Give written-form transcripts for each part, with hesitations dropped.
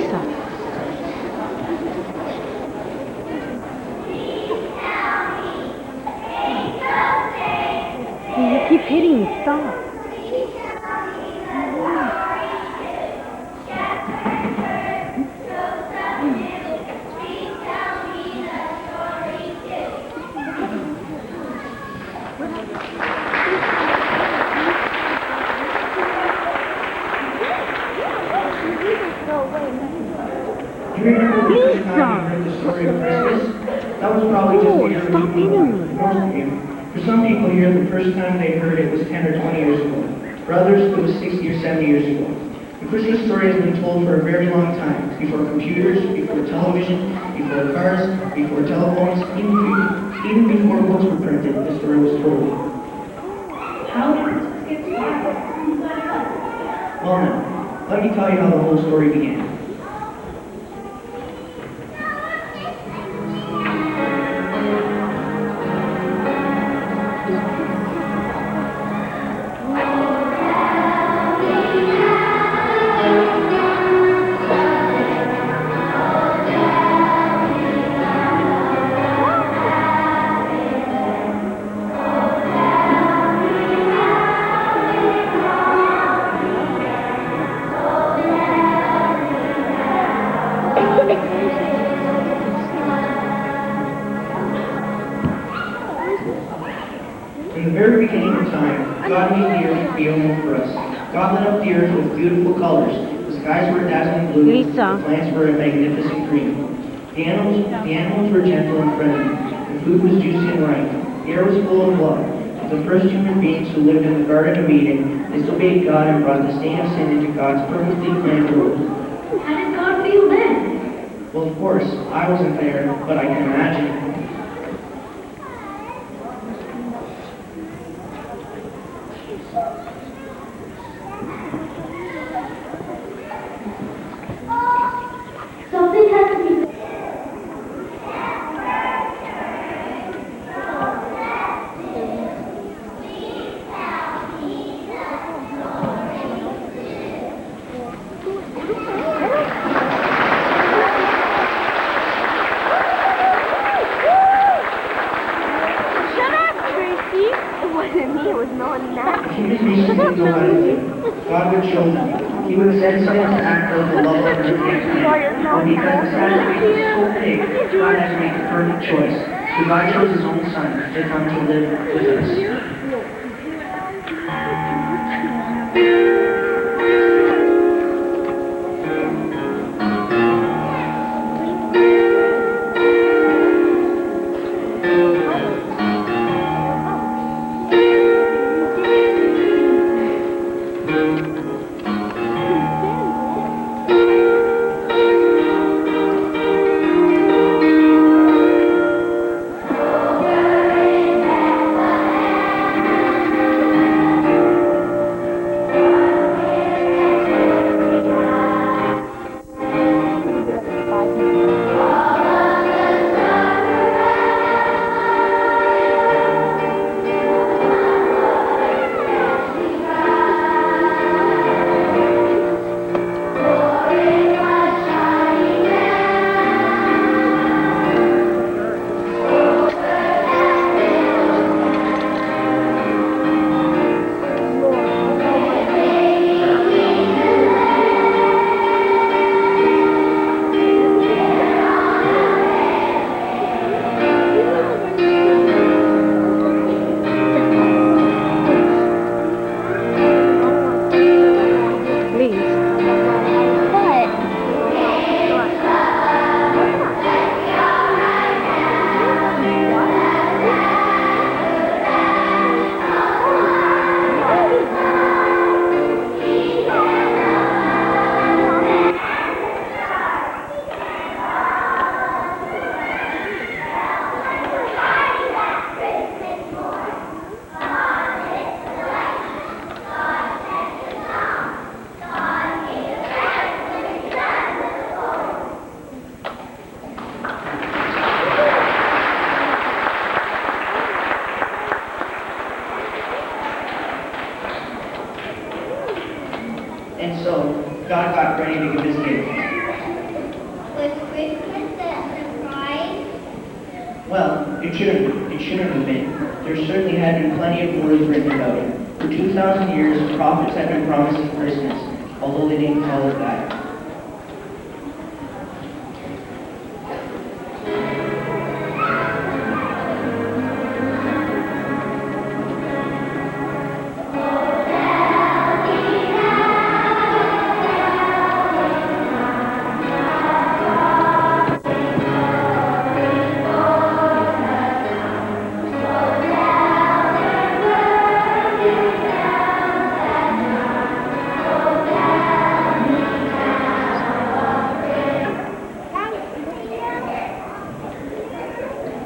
Lisa. You keep hitting it. Stop. Do you remember the first time you heard the story of Christmas? That was probably just a year ago. Most of you. For some people here, the first time they heard it was 10 or 20 years ago. For others, it was 60 or 70 years ago. The Christmas story has been told for a very long time. Before computers, before television, before cars, before telephones, even before books were printed, the story was told. How did Christmas get started? Well now, let me tell you how the whole story began. In the very beginning of time, God made the earth to be a home for us. God lit up the earth with beautiful colors. The skies were dazzling blue, Lisa. the plants were a magnificent green. The animals were gentle and friendly. The food was juicy and ripe. The air was full of love. The first human beings who lived in the Garden of Eden disobeyed God and brought the stain of sin into God's perfectly planned world. How did God feel then? Well, of course, I wasn't there, but I can imagine. Something has to be done. Shut up, Tracy. It wasn't me, it was no one else. Human beings didn't know how to live. God would show them. He would send someone to act out the love of earth and planet. But because the sacrifice was so big, God had to make a perfect choice. So God chose His own Son to come to live with us. And so, God got ready to give His gift. Christmas a surprise? Well, it shouldn't have been. There certainly had been plenty of words written about it. For 2,000 years, prophets had been promising Christmas, although they didn't call it that.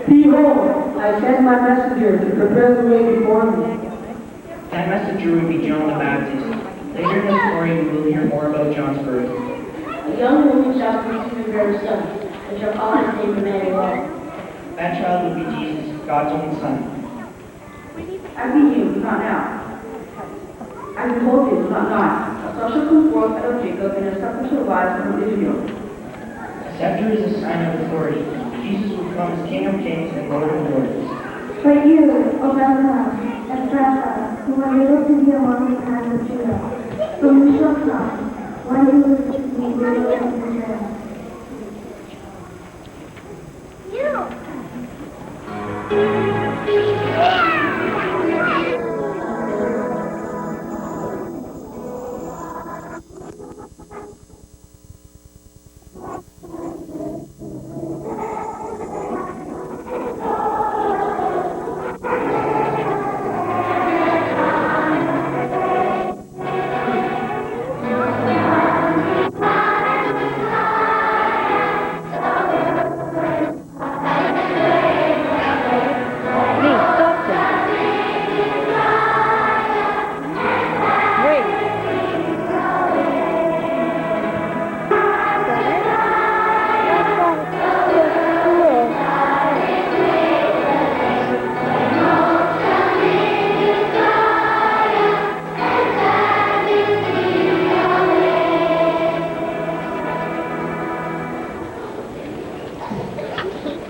Behold, I send my messenger to prepare the way before me. That messenger would be John the Baptist. Later in the story, we will hear more about John's birth. A young woman shall conceive and bear a son, and shall call his name Emmanuel. That child would be Jesus, God's only Son. I beat him, not now. I behold him, not nigh. A son shall come forth out of Jacob, and a scepter shall rise from Israel. A scepter is a sign of authority. Jesus will come as King of Kings and Lord of Lords. But you, O Bethlehem, and Ephrathah, who are little to be among the clans of Judah, from you shall come, one who is to be little in Israel.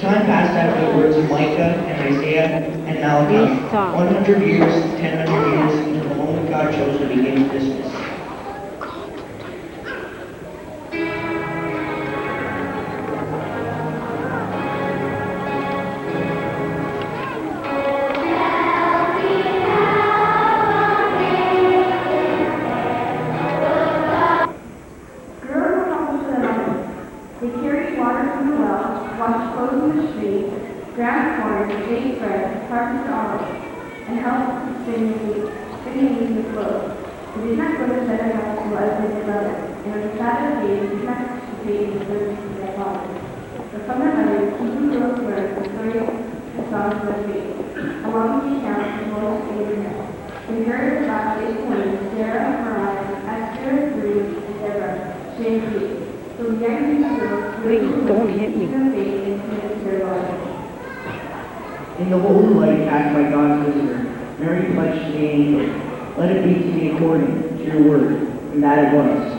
Time passed after the words of Micah and Isaiah and Malachi. 100 years, 1000 years until the moment God chose to begin Christmas. Girls accomplished the numbers. They carried water from the well, washed clothes in the street, ground corn, baked bread, harvested olives, and helped spinning the clothes. They did not go to better houses as they did others, and on the Sabbath day they did not participate in the service of their fathers. But from their mothers, even girls learned the stories and songs of their faith, along with the accounts of Moses and Abraham. We heard about his twins, Sarah, Mariah, Esther, Ruth, and Deborah, sharing faith. So the young girls Please don't hit me. their faith and committed their lives. In the holy light cast by God's visitor, Mary pledged to the angel, "Let it be to me according to your word," and that it was.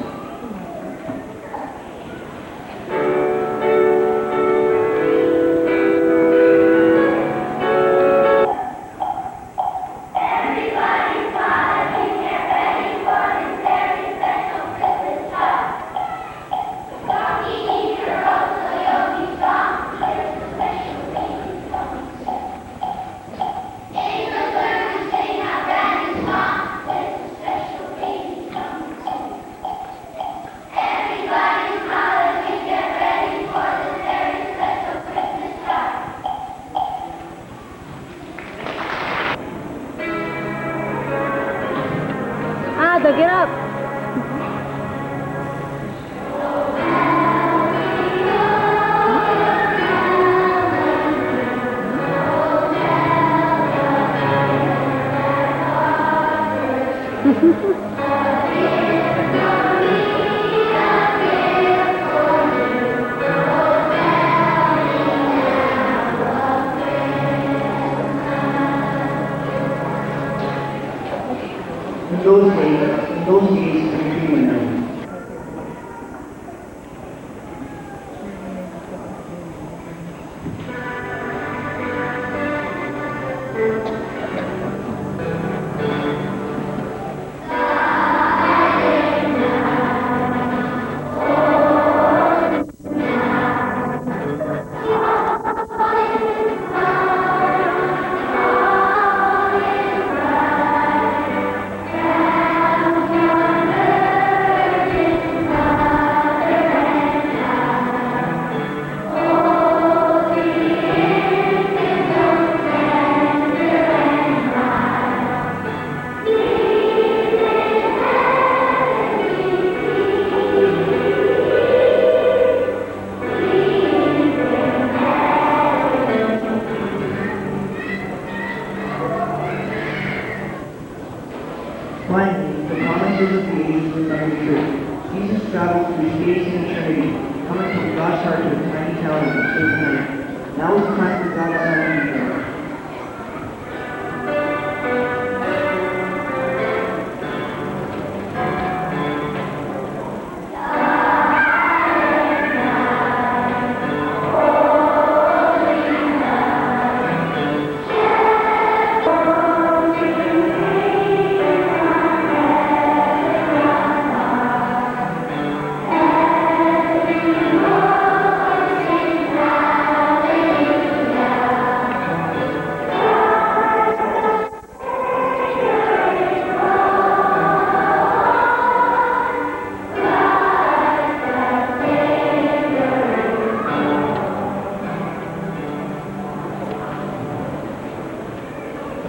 we face in eternity, coming from God's heart to a tiny town of the same night. Now is the time for God's Son to be born.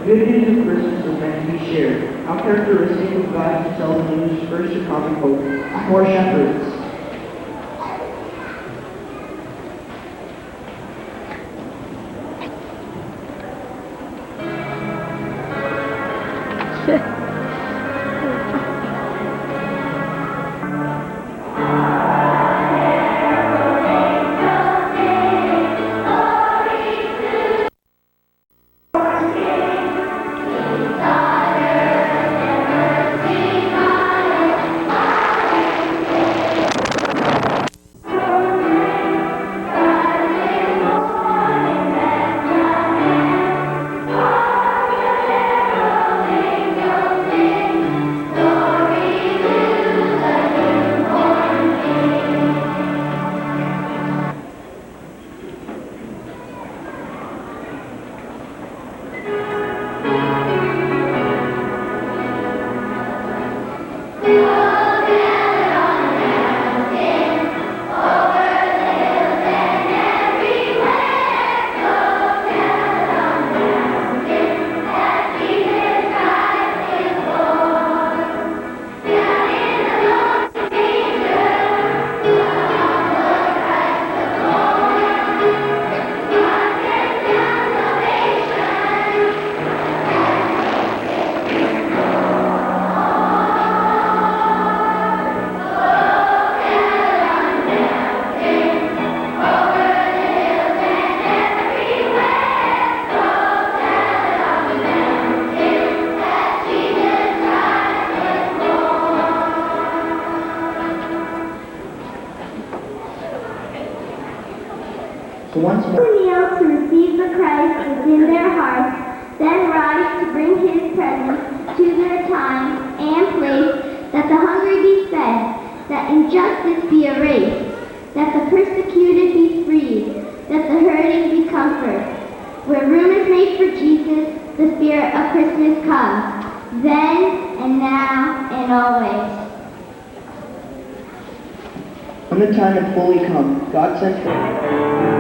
Good news of Christmas is meant to be shared. How characteristic of God himself in his first to common hope, poor shepherds. So once more, Who kneel to receive the Christ within their hearts, then rise to bring his presence to their time and place, that the hungry be fed, that injustice be erased, that the persecuted be freed, that the hurting be comforted. Where room is made for Jesus, the spirit of Christmas comes, then and now and always. when the time had fully come, God sent forth